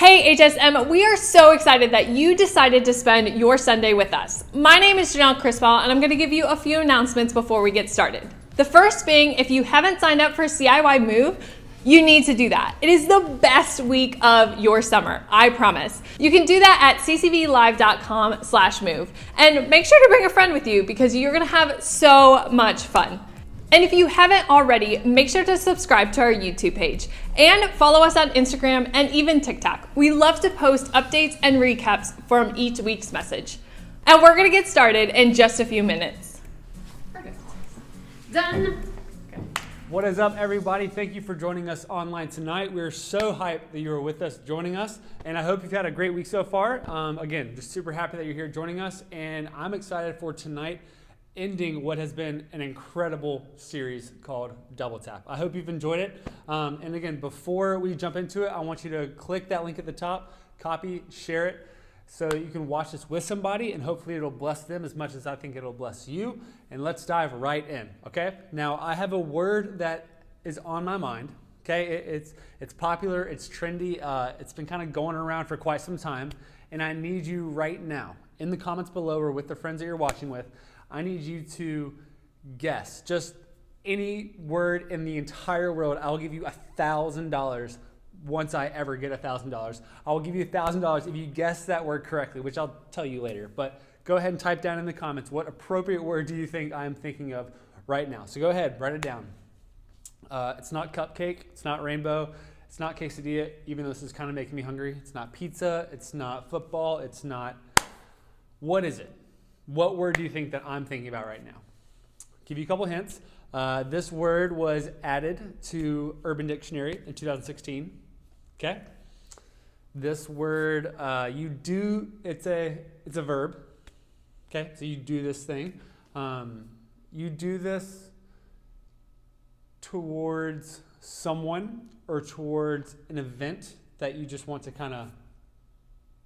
Hey HSM, we are so excited that you decided to spend your Sunday with us. My name is Janelle Crispal, and I'm going to give you a few announcements before we get started. The first being, if you haven't signed up for CIY Move, you need to do that. It is the best week of your summer, I promise. You can do that at ccvlive.com/move. And make sure to bring a friend with you because you're going to have so much fun. And if you haven't already, make sure to subscribe to our YouTube page and follow us on Instagram and even TikTok. We love to post updates and recaps from each week's message. And we're gonna get started in just a few minutes. Perfect. Done. Okay. What is up, everybody? Thank you for joining us online tonight. We're so hyped that you are with us, joining us, and I hope you've had a great week so far. Again, just super happy that you're here joining us, and I'm excited for tonight, ending what has been an incredible series called Double Tap. I hope you've enjoyed it. And again, before we jump into it, I want you to click that link at the top, copy, share it, so you can watch this with somebody, and hopefully it'll bless them as much as I think it'll bless you. And let's dive right in, okay? Now, I have a word that is on my mind, okay? It's popular, it's trendy, it's been kind of going around for quite some time, and I need you right now, in the comments below or with the friends that you're watching with, I need you to guess just any word in the entire world. I'll give you $1,000 once I ever get $1,000. I will give you $1,000 if you guess that word correctly, which I'll tell you later. But go ahead and type down in the comments, what appropriate word do you think I'm thinking of right now? So go ahead, write it down. It's not cupcake, it's not rainbow, it's not quesadilla, even though this is kind of making me hungry. It's not pizza, it's not football, it's not... What is it? What word do you think that I'm thinking about right now? Give you a couple hints. This word was added to Urban Dictionary in 2016. Okay. This word, it's a verb. Okay. So you do this thing. You do this towards someone or towards an event that you just want to kind of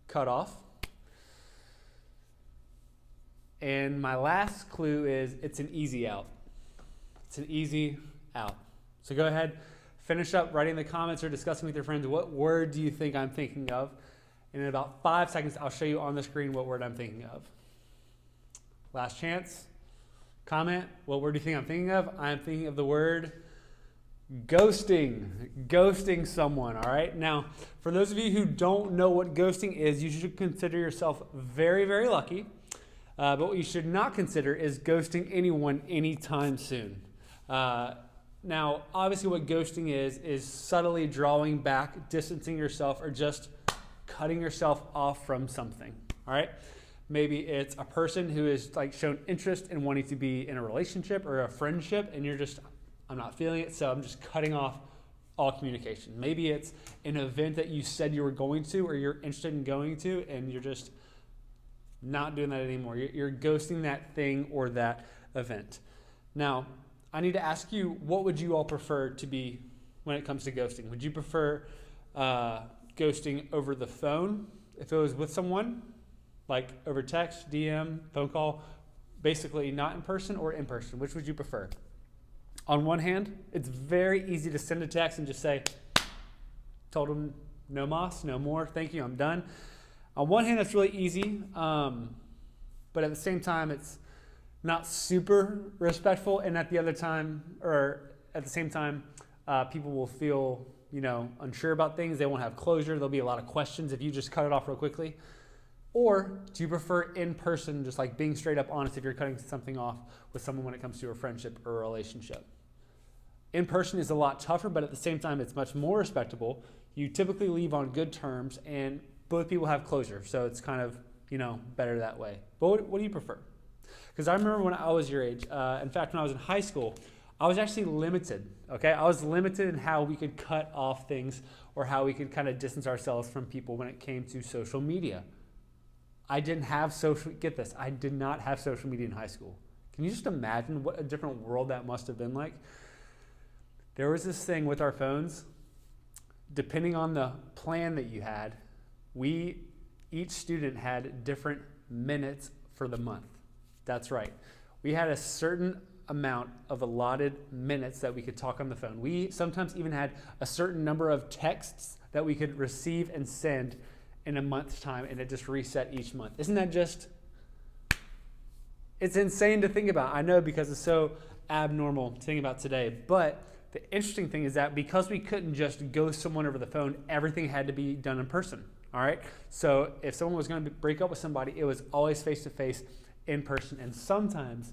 cut off. And my last clue is it's an easy out. It's an easy out. So go ahead, finish up writing in the comments or discussing with your friends what word do you think I'm thinking of. And in about 5 seconds, I'll show you on the screen what word I'm thinking of. Last chance. Comment. What word do you think I'm thinking of? I'm thinking of the word ghosting. Ghosting someone, all right? Now, for those of you who don't know what ghosting is, you should consider yourself very, very lucky. But what you should not consider is ghosting anyone anytime soon. Now, obviously what ghosting is subtly drawing back, distancing yourself, or just cutting yourself off from something, all right? Maybe it's a person who has like shown interest in wanting to be in a relationship or a friendship, and you're just, I'm not feeling it, so I'm just cutting off all communication. Maybe it's an event that you said you were going to or you're interested in going to, and you're just not doing that anymore. You're ghosting that thing or that event. Now, I need to ask you, what would you all prefer to be when it comes to ghosting? Would you prefer ghosting over the phone if it was with someone, like over text, DM, phone call, basically not in person, or in person? Which would you prefer? On one hand, it's very easy to send a text and just say, told them no mas, no more, thank you, I'm done. On one hand, it's really easy, but at the same time, it's not super respectful. And at the same time, people will feel, unsure about things. They won't have closure. There'll be a lot of questions if you just cut it off real quickly. Or do you prefer in person, just like being straight up honest if you're cutting something off with someone when it comes to a friendship or a relationship? In person is a lot tougher, but at the same time, it's much more respectable. You typically leave on good terms, and both people have closure, so it's kind of, better that way. But what do you prefer? Because I remember when I was your age, in fact, when I was in high school, I was actually limited, okay? I was limited in how we could cut off things or how we could kind of distance ourselves from people when it came to social media. I did not have social media in high school. Can you just imagine what a different world that must have been like? There was this thing with our phones, depending on the plan that you had, each student had different minutes for the month. That's right. We had a certain amount of allotted minutes that we could talk on the phone. We sometimes even had a certain number of texts that we could receive and send in a month's time, and it just reset each month. Isn't that just, it's insane to think about. I know, because it's so abnormal to think about today. But the interesting thing is that because we couldn't just ghost someone over the phone, everything had to be done in person. All right. So if someone was going to break up with somebody, it was always face to face, in person. And sometimes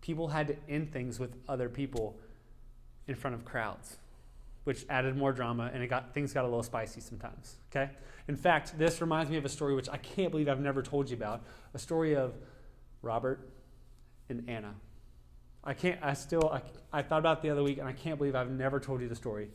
people had to end things with other people in front of crowds, which added more drama, and things got a little spicy sometimes. Okay. In fact, this reminds me of a story which I can't believe I've never told you about. A story of Robert and Anna. I thought about it the other week, and I can't believe I've never told you the story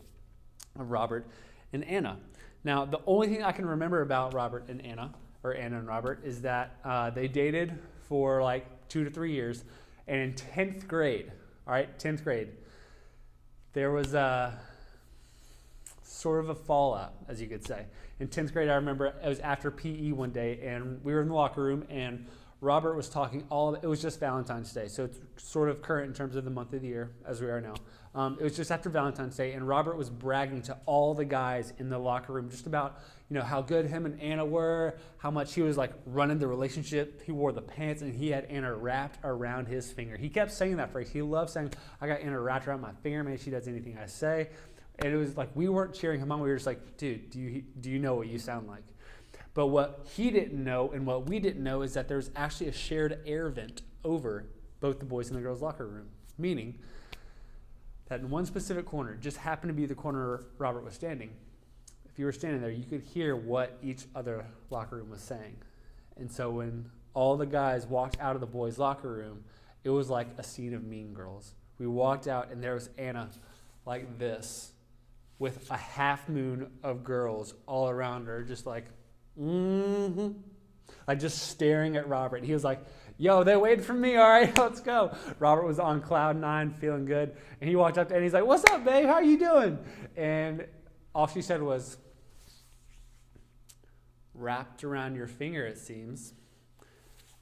of Robert and Anna. Now, the only thing I can remember about Robert and Anna, or Anna and Robert, is that they dated for like 2 to 3 years, and in 10th grade, all right, 10th grade, there was sort of a fallout, as you could say. In 10th grade, I remember it was after PE one day, and we were in the locker room, and Robert was talking it was just Valentine's Day, so it's sort of current in terms of the month of the year, as we are now. It was just after Valentine's Day, and Robert was bragging to all the guys in the locker room just about, how good him and Anna were, how much he was like running the relationship. He wore the pants, and he had Anna wrapped around his finger. He kept saying that phrase. He loved saying, "I got Anna wrapped around my finger, man. She does anything I say." And it was like, we weren't cheering him on. We were just like, "Dude, do you know what you sound like?" But what he didn't know, and what we didn't know, is that there's actually a shared air vent over both the boys and the girls' locker room. Meaning that in one specific corner, just happened to be the corner Robert was standing. If you were standing there, you could hear what each other locker room was saying. And so when all the guys walked out of the boys' locker room, it was like a scene of Mean Girls. We walked out, and there was Anna like this, with a half moon of girls all around her, just like, like just staring at Robert. He was like, "Yo, they're waiting for me. All right, let's go." Robert was on cloud 9, feeling good. And he walked up to Anna. He's like, "What's up, babe? How are you doing?" And all she said was, "Wrapped around your finger, it seems."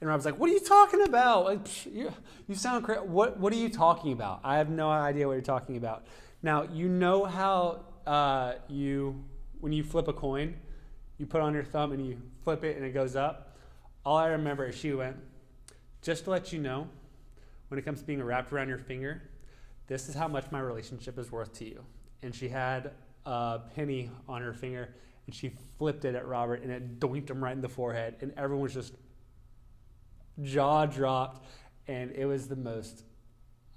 And Robert's like, "What are you talking about? Like, you sound crazy. What are you talking about? I have no idea what you're talking about." Now, you know how when you flip a coin, you put it on your thumb and you flip it and it goes up? All I remember is she went, "Just to let you know, when it comes to being wrapped around your finger, this is how much my relationship is worth to you." And she had a penny on her finger, and she flipped it at Robert, and it doinked him right in the forehead. And everyone was just jaw dropped, and it was the most,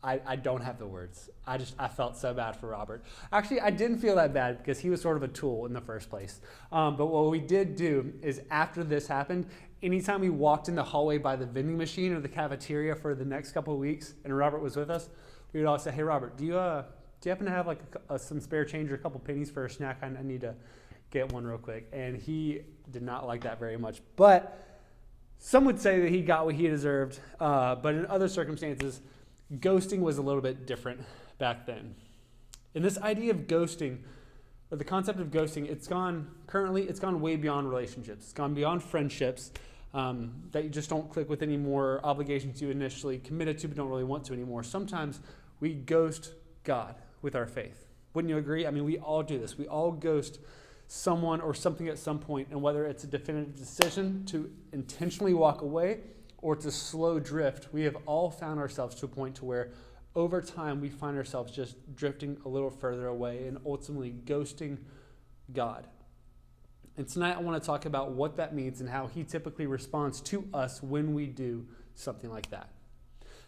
I don't have the words. I felt so bad for Robert. Actually, I didn't feel that bad because he was sort of a tool in the first place. But what we did do is, after this happened, anytime we walked in the hallway by the vending machine or the cafeteria for the next couple of weeks, and Robert was with us, we would always say, "Hey, Robert, do you happen to have like some spare change or a couple pennies for a snack? I need to get one real quick." And he did not like that very much. But some would say that he got what he deserved. But in other circumstances, ghosting was a little bit different back then. And this idea of ghosting, or the concept of ghosting, it's gone way beyond relationships. It's gone beyond friendships that you just don't click with anymore, obligations you initially committed to but don't really want to anymore. Sometimes we ghost God with our faith. Wouldn't you agree? I mean, we all do this. We all ghost someone or something at some point, and whether it's a definitive decision to intentionally walk away or to slow drift, we have all found ourselves to a point to where over time we find ourselves just drifting a little further away and ultimately ghosting God. And tonight I want to talk about what that means and how he typically responds to us when we do something like that.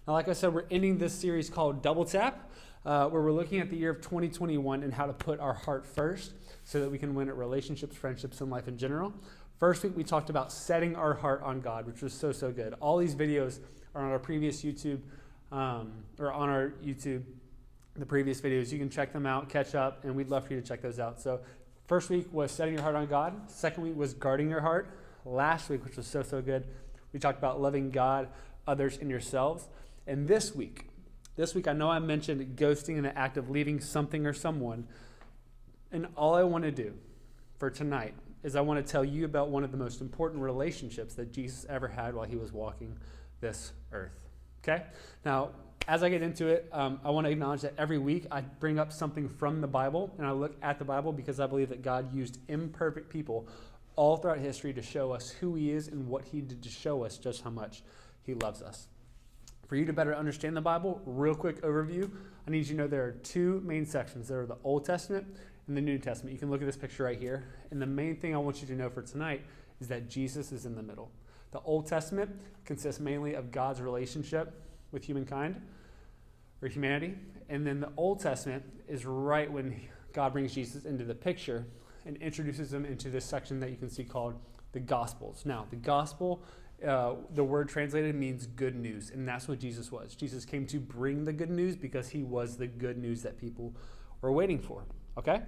Now, like I said, we're ending this series called Double Tap, where we're looking at the year of 2021 and how to put our heart first so that we can win at relationships, friendships, and life in general. First week, we talked about setting our heart on God, which was so, so good. All these videos are on our previous YouTube, the previous videos. You can check them out, catch up, and we'd love for you to check those out. So first week was setting your heart on God. Second week was guarding your heart. Last week, which was so, so good, we talked about loving God, others, and yourselves. And this week, I know I mentioned ghosting and the act of leaving something or someone. And all I want to do for tonight is I want to tell you about one of the most important relationships that Jesus ever had while he was walking this earth. Okay? Now, as I get into it, I want to acknowledge that every week I bring up something from the Bible, and I look at the Bible because I believe that God used imperfect people all throughout history to show us who he is and what he did to show us just how much he loves us. For you to better understand the Bible, real quick overview, I need you to know there are two main sections. There are the Old Testament and the New Testament. You can look at this picture right here. And the main thing I want you to know for tonight is that Jesus is in the middle. The Old Testament consists mainly of God's relationship with humankind or humanity. And then the Old Testament is right when God brings Jesus into the picture and introduces him into this section that you can see called the Gospels. Now, the Gospel, the word translated means good news, and that's what Jesus was. Jesus came to bring the good news because he was the good news that people were waiting for, okay?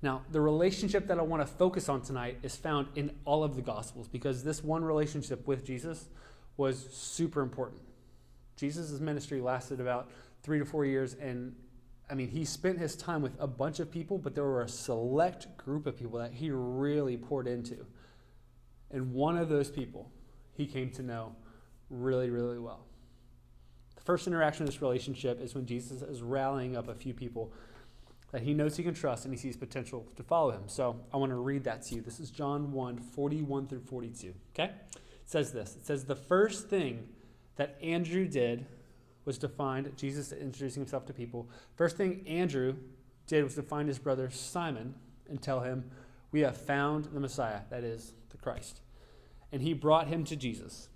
Now, the relationship that I want to focus on tonight is found in all of the Gospels because this one relationship with Jesus was super important. Jesus' ministry lasted about 3 to 4 years, and he spent his time with a bunch of people, but there were a select group of people that he really poured into. And one of those people he came to know really, really well. The first interaction of this relationship is when Jesus is rallying up a few people that he knows he can trust and he sees potential to follow him. So I want to read that to you. This is John 1, 41 through 42. Okay? It says this. It says, the first thing that Andrew did was to find Jesus introducing himself to people. First thing Andrew did was to find his brother Simon and tell him, we have found the Messiah, that is, the Christ. And he brought him to Jesus.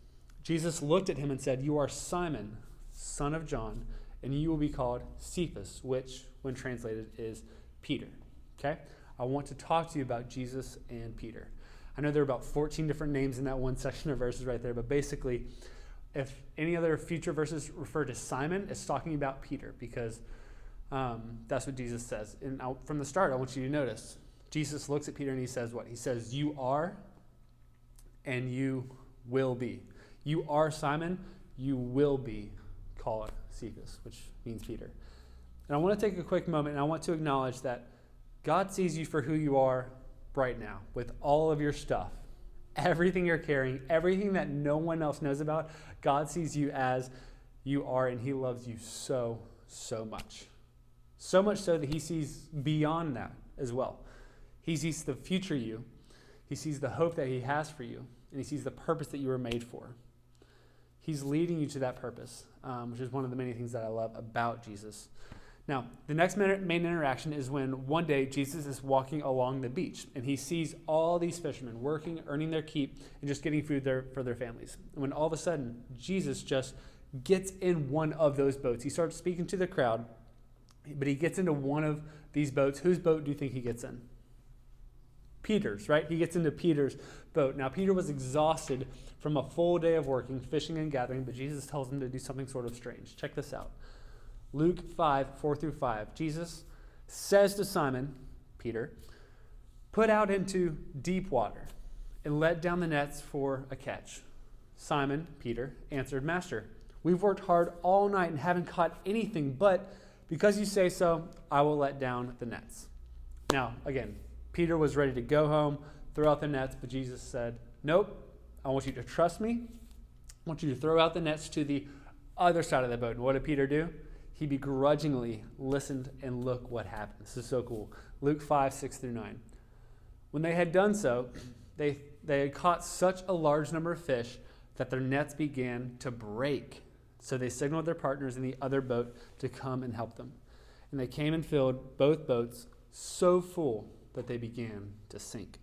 Jesus looked at him and said, you are Simon, son of John, and you will be called Cephas, which, when translated, is Peter. Okay? I want to talk to you about Jesus and Peter. I know there are about 14 different names in that one section of verses right there, but basically, if any other future verses refer to Simon, it's talking about Peter because that's what Jesus says. And from the start, I want you to notice, Jesus looks at Peter and he says what? He says, you are and you will be. You are Simon, you will be called Cephas, which means Peter. And I want to take a quick moment and I want to acknowledge that God sees you for who you are right now with all of your stuff. Everything you're carrying, everything that no one else knows about, God sees you as you are, and he loves you so, so much. So much so that he sees beyond that as well. He sees the future you. He sees the hope that he has for you, and he sees the purpose that you were made for. He's leading you to that purpose, which is one of the many things that I love about Jesus. Now, the next main interaction is when one day Jesus is walking along the beach and he sees all these fishermen working, earning their keep, and just getting food for their families. And when all of a sudden, Jesus just gets in one of those boats. He starts speaking to the crowd, but he gets into one of these boats. Whose boat do you think he gets in? Peter's, right? He gets into Peter's boat. Now, Peter was exhausted from a full day of working, fishing and gathering, but Jesus tells him to do something sort of strange. Check this out. Luke 5, 4 through 5. Jesus says to Simon, Peter, put out into deep water and let down the nets for a catch. Simon, Peter, answered, Master, we've worked hard all night and haven't caught anything, but because you say so, I will let down the nets. Now, again, Peter was ready to go home, throw out the nets, but Jesus said, nope, I want you to trust me. I want you to throw out the nets to the other side of the boat. And what did Peter do? He begrudgingly listened, and look what happened. This is so cool. Luke 5, 6 through 9. When they had done so, they had caught such a large number of fish that their nets began to break. So they signaled their partners in the other boat to come and help them. And they came and filled both boats so full that they began to sink.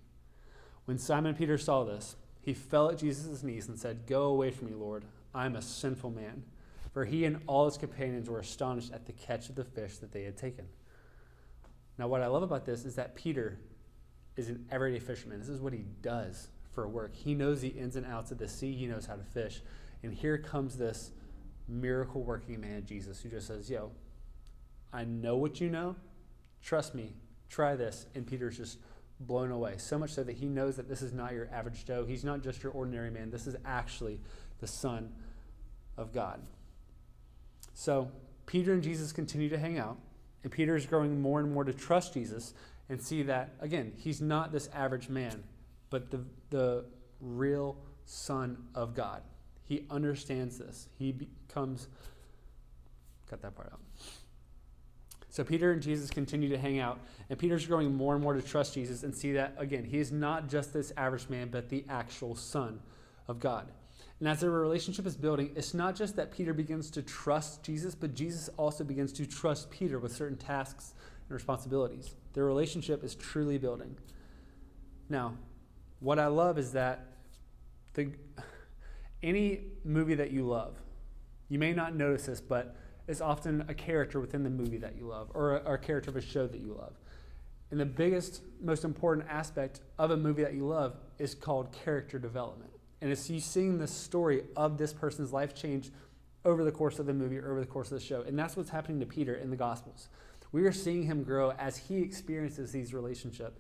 When Simon Peter saw this, he fell at Jesus' knees and said, go away from me, Lord. I am a sinful man. For he and all his companions were astonished at the catch of the fish that they had taken. Now, what I love about this is that Peter is an everyday fisherman. This is what he does for work. He knows the ins and outs of the sea. He knows how to fish. And here comes this miracle-working man, Jesus, who just says, yo, I know what you know. Trust me. Try this. And Peter's just blown away. So much so that he knows that this is not your average Joe. He's not just your ordinary man. This is actually the Son of God. So Peter and Jesus continue to hang out, and Peter is growing more and more to trust Jesus and see that, again, he's not this average man, but the real Son of God. He understands this. He becomes Cut that part out. So Peter and Jesus continue to hang out, and Peter's growing more and more to trust Jesus and see that, again, he is not just this average man, but the actual Son of God. And as their relationship is building, it's not just that Peter begins to trust Jesus, but Jesus also begins to trust Peter with certain tasks and responsibilities. Their relationship is truly building. Now, what I love is that any movie that you love, you may not notice this, but it's often a character within the movie that you love, or a character of a show that you love. And the biggest, most important aspect of a movie that you love is called character development. And it's you seeing the story of this person's life change over the course of the movie, or over the course of the show. And that's what's happening to Peter in the Gospels. We are seeing him grow as he experiences this relationship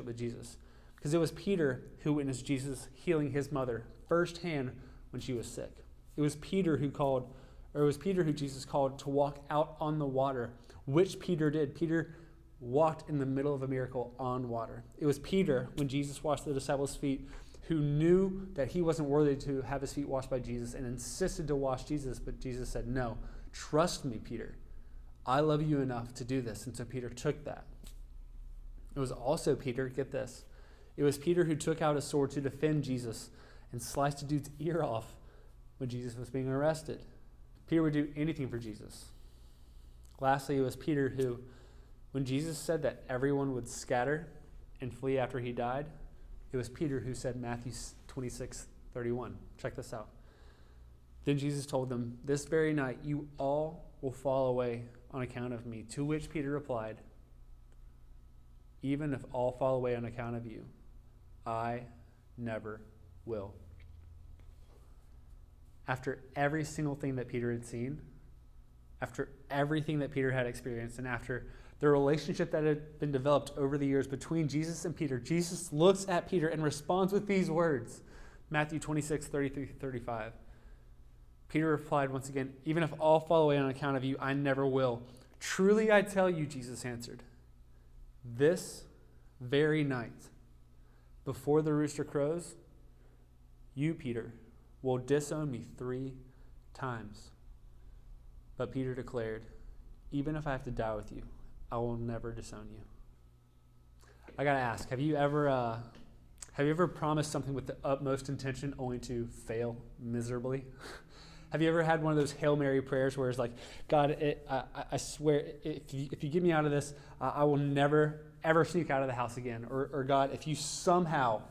with Jesus. Because it was Peter who witnessed Jesus healing his mother firsthand when she was sick. It was Peter who Jesus called to walk out on the water, which Peter did. Peter walked in the middle of a miracle on water. It was Peter, when Jesus washed the disciples' feet, who knew that he wasn't worthy to have his feet washed by Jesus and insisted to wash Jesus, but Jesus said, "No, trust me, Peter. I love you enough to do this." And so Peter took that. It was also Peter, get this, it was Peter who took out a sword to defend Jesus and sliced a dude's ear off when Jesus was being arrested. Peter would do anything for Jesus. Lastly, it was Peter who, when Jesus said that everyone would scatter and flee after he died, it was Peter who said Matthew 26:31. Check this out. Then Jesus told them, "This very night you all will fall away on account of me." To which Peter replied, "Even if all fall away on account of you, I never will." After every single thing that Peter had seen, after everything that Peter had experienced, and after the relationship that had been developed over the years between Jesus and Peter, Jesus looks at Peter and responds with these words. Matthew 26:33-35. Peter replied once again, "Even if all fall away on account of you, I never will. Truly I tell you," Jesus answered, "this very night, before the rooster crows, you, Peter, will disown me 3 times. But Peter declared, "Even if I have to die with you, I will never disown you." I gotta ask, have you ever promised something with the utmost intention only to fail miserably? Have you ever had one of those Hail Mary prayers where it's like, "God, I swear, if you get me out of this, I will never, ever sneak out of the house again." Or "God, if you somehow,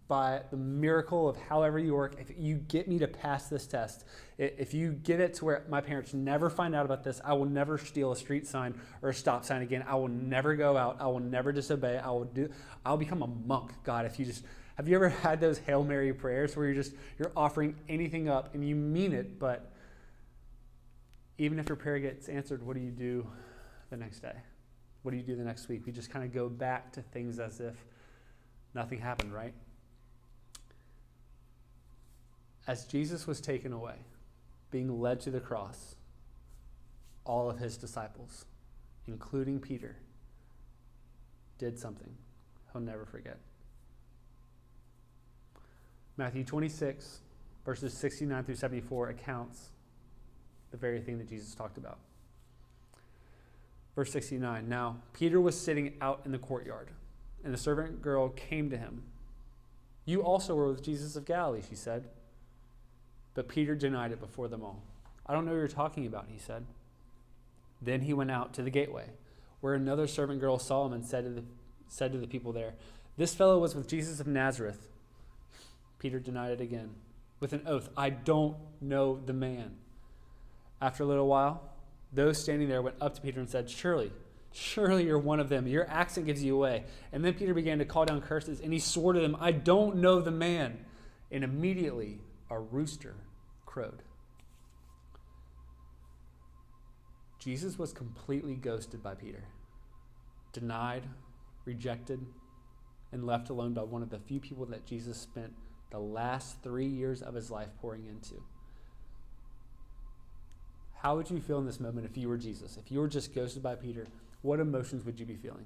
by the miracle of however you work, if you get me to pass this test, if you get it to where my parents never find out about this, I will never steal a street sign or a stop sign again. I will never go out. I will never disobey. I'll become a monk, God." Have you ever had those Hail Mary prayers where you're offering anything up and you mean it, but even if your prayer gets answered, what do you do the next day? What do you do the next week? We just kind of go back to things as if nothing happened, right? As Jesus was taken away, being led to the cross, all of his disciples, including Peter, did something he'll never forget. Matthew 26, verses 69-74 accounts the very thing that Jesus talked about. Verse 69, "Now Peter was sitting out in the courtyard, and a servant girl came to him. 'You also were with Jesus of Galilee,' she said. But Peter denied it before them all. 'I don't know what you're talking about,' he said. Then he went out to the gateway, where another servant girl saw him and said to the people there, 'This fellow was with Jesus of Nazareth.' Peter denied it again, with an oath, 'I don't know the man.' After a little while, those standing there went up to Peter and said, 'Surely you're one of them. Your accent gives you away.' And then Peter began to call down curses, and he swore to them, 'I don't know the man.' And immediately a rooster crowed." Jesus was completely ghosted by Peter, denied, rejected, and left alone by one of the few people that Jesus spent the last 3 years of his life pouring into. How would you feel in this moment if you were Jesus? If you were just ghosted by Peter, what emotions would you be feeling?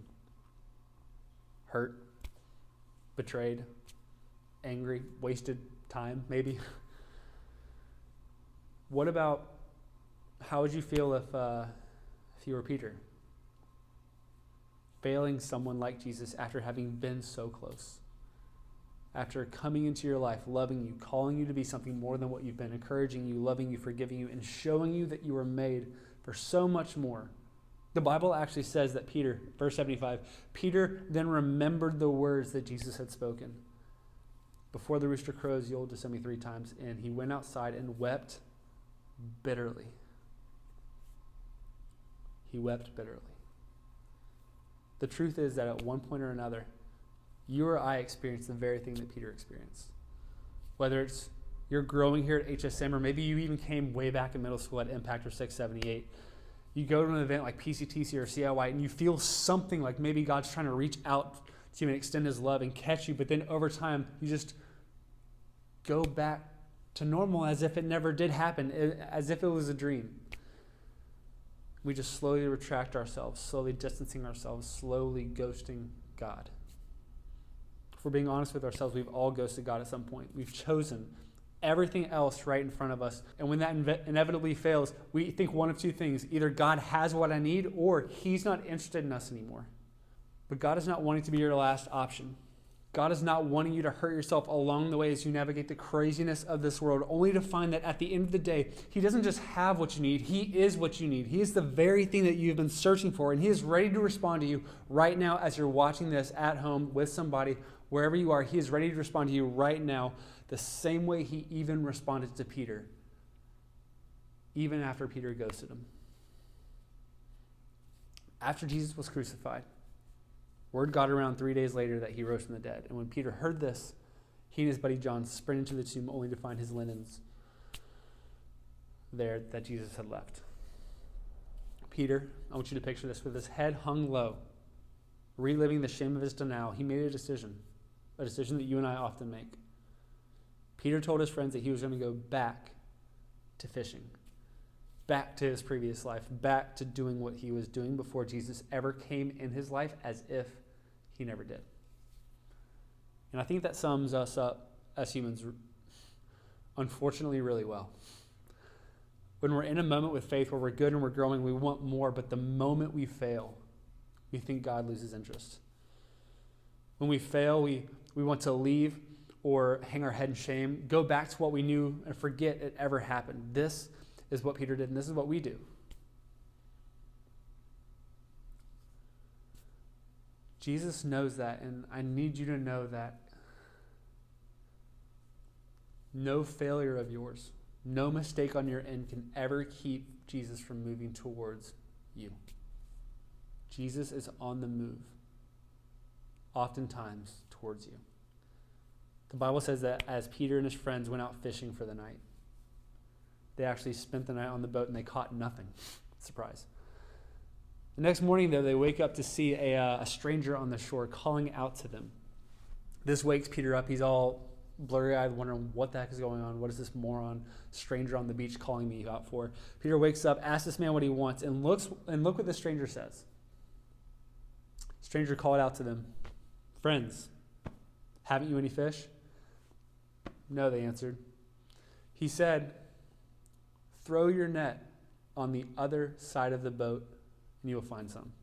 Hurt, betrayed, angry, wasted time, maybe? What about How would you feel if you were Peter? Failing someone like Jesus after having been so close. After coming into your life, loving you, calling you to be something more than what you've been, encouraging you, loving you, forgiving you, and showing you that you were made for so much more. The Bible actually says that Peter, verse 75, Peter then remembered the words that Jesus had spoken. Before the rooster crows, you'll disown me 3 times. And he went outside and wept bitterly. He wept bitterly. The truth is that at one point or another, you or I experienced the very thing that Peter experienced. Whether it's you're growing here at HSM, or maybe you even came way back in middle school at Impact or 678. You go to an event like PCTC or CIY and you feel something like maybe God's trying to reach out to you and extend his love and catch you, but then over time you just go back to normal as if it never did happen, as if it was a dream. We just slowly retract ourselves, slowly distancing ourselves, slowly ghosting God. If we're being honest with ourselves, we've all ghosted God at some point. We've chosen everything else right in front of us. And when that inevitably fails, we think one of 2 things. Either God has what I need, or he's not interested in us anymore. But God is not wanting to be your last option. God is not wanting you to hurt yourself along the way as you navigate the craziness of this world, only to find that at the end of the day, he doesn't just have what you need, he is what you need. He is the very thing that you've been searching for, and he is ready to respond to you right now as you're watching this at home with somebody, wherever you are. He is ready to respond to you right now the same way he even responded to Peter, even after Peter ghosted him. After Jesus was crucified, word got around 3 days later that he rose from the dead. And when Peter heard this, he and his buddy John sprinted to the tomb only to find his linens there that Jesus had left. Peter, I want you to picture this, with his head hung low, reliving the shame of his denial, he made a decision that you and I often make. Peter told his friends that he was going to go back to fishing, back to his previous life, back to doing what he was doing before Jesus ever came in his life, as if he never did. And I think that sums us up as humans, unfortunately, really well. When we're in a moment with faith where we're good and we're growing, we want more, but the moment we fail, we think God loses interest. When we fail, we want to leave or hang our head in shame, go back to what we knew and forget it ever happened. This is what Peter did, and this is what we do. Jesus knows that, and I need you to know that no failure of yours, no mistake on your end can ever keep Jesus from moving towards you. Jesus is on the move, oftentimes towards you. The Bible says that as Peter and his friends went out fishing for the night, they actually spent the night on the boat and they caught nothing. Surprise. The next morning, though, they wake up to see a stranger on the shore calling out to them. This wakes Peter up. He's all blurry-eyed, wondering what the heck is going on. What is this moron stranger on the beach calling me out for? Peter wakes up, asks this man what he wants, and look what the stranger says. Stranger called out to them, "Friends, haven't you any fish?" "No," they answered. He said, "Throw your net on the other side of the boat and you will find some."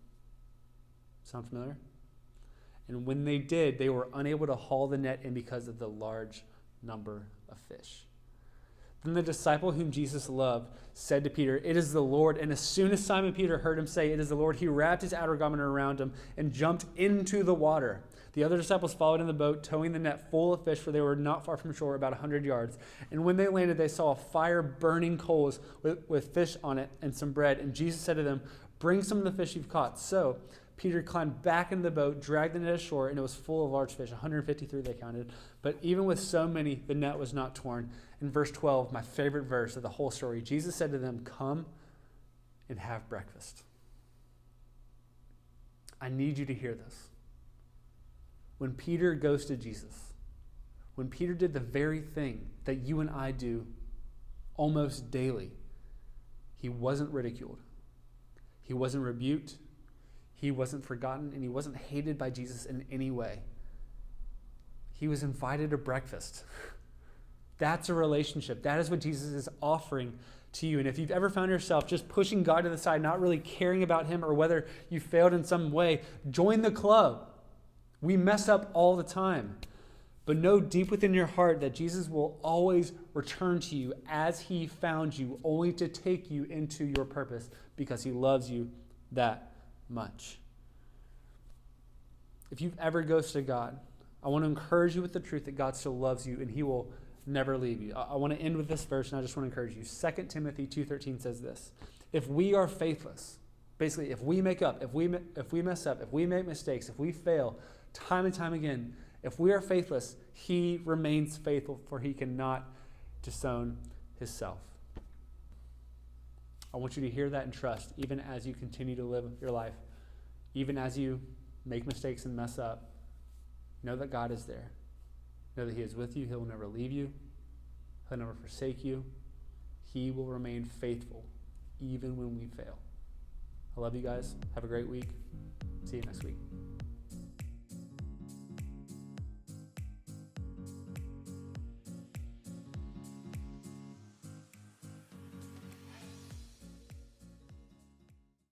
Sound familiar? And when they did, they were unable to haul the net in because of the large number of fish. Then the disciple whom Jesus loved said to Peter, "It is the Lord." And as soon as Simon Peter heard him say, "It is the Lord," he wrapped his outer garment around him and jumped into the water. The other disciples followed in the boat, towing the net full of fish, for they were not far from shore, about 100 yards. And when they landed, they saw a fire burning coals with fish on it and some bread. And Jesus said to them, "Bring some of the fish you've caught." So Peter climbed back into the boat, dragged the net ashore, and it was full of large fish, 153 they counted. But even with so many, the net was not torn. In verse 12, my favorite verse of the whole story, Jesus said to them, "Come and have breakfast." I need you to hear this. When Peter ghosted Jesus, when Peter did the very thing that you and I do almost daily, he wasn't ridiculed. He wasn't rebuked. He wasn't forgotten, and he wasn't hated by Jesus in any way. He was invited to breakfast. That's a relationship. That is what Jesus is offering to you. And if you've ever found yourself just pushing God to the side, not really caring about him, or whether you failed in some way, join the club. We mess up all the time. But know deep within your heart that Jesus will always return to you as he found you, only to take you into your purpose because he loves you that much. If you've ever ghosted God, I want to encourage you with the truth that God still loves you and he will never leave you. I want to end with this verse, and I just want to encourage you. 2 Timothy 2:13 says this: if we are faithless, basically if we make up, if we mess up, if we make mistakes, if we fail time and time again, if we are faithless, he remains faithful, for he cannot disown himself. I want you to hear that and trust, even as you continue to live your life, even as you make mistakes and mess up. Know that God is there. Know that he is with you. He will never leave you. He'll never forsake you. He will remain faithful even when we fail. I love you guys. Have a great week. See you next week.